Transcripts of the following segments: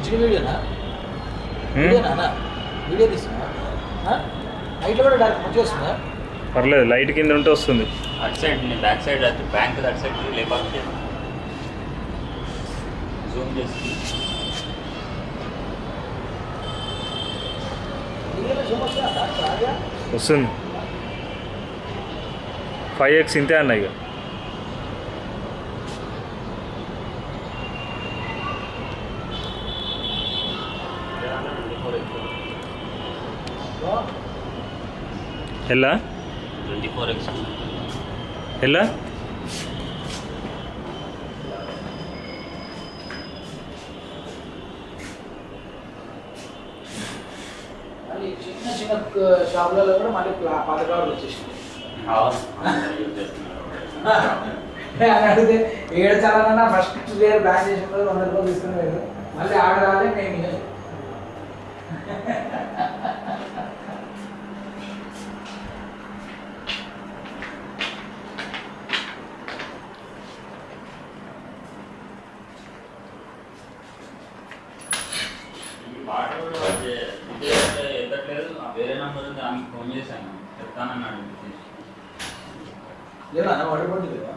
HD వీడియోనా వీడియోనా video తీస్తున్నా నైట్లో కూడా డైరెక్ట్ మంచిగా వస్తుందా పర్లేదు లైట్ కింద ఉంటే వస్తుంది అటు సైడ్ బ్యాక్ సైడ్ బ్యాంక్ అటు సైడ్ లేపాకి జూమ్ చేసి వస్తుంది 5x ఇంతే అన్న ఇక ఎలా 24x ఎలా మళ్ళీ చిన్న చిన్న షాపులలో కూడా మళ్ళీ పాత కవర్లు వచ్చేసింది అని అడిగితే ఏడు చాలా ఫస్ట్ వేరే బ్యాన్ చేసిన రోజు 100 రూపాయలు తీసుకుని లేదు మళ్ళీ ఆడరాలే మేము వేరే నంబర్ ఉంది ఆమెకు ఫోన్ చేశాను చెప్తానన్నాడు లేదా వాటర్ బాటిల్ లేదా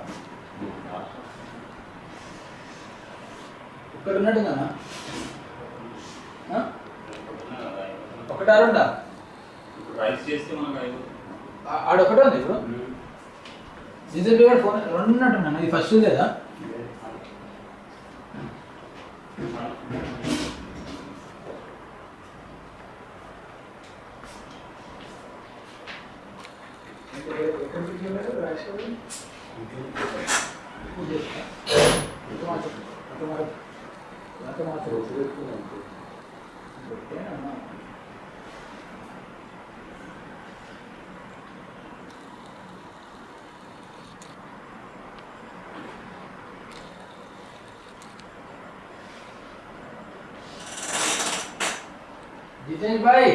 ఇక్కడ ఉన్నట్టు కదా ఒకటా రెండా ఇప్పుడు రైస్ చేస్తే మనకు ఆడొకటే ఉంది ఇప్పుడు డీజిల్ గారు ఫోన్ రెండు ఉన్నట్టున్నాను ఇది ఫస్ట్ లేదా जितेश भाई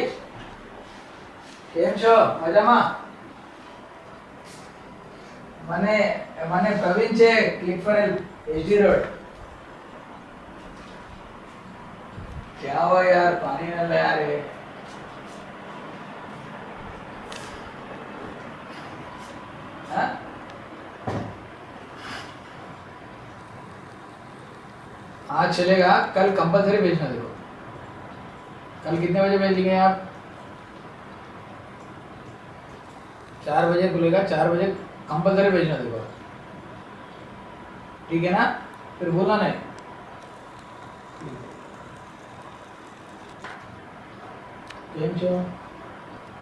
केम छो मजामा मने मने प्रवीण छे क्लिक फॉर एचडी रोड क्या हुआ यार पानी न ले आ रहे हाँ आज चलेगा कल कंपलसरी भेजना देखो कल कितने बजे भेजेंगे आप 4 बजे खुलेगा 4 बजे कंपलसरी भेजना देखो ठीक है ना फिर बोलना नहीं केम छो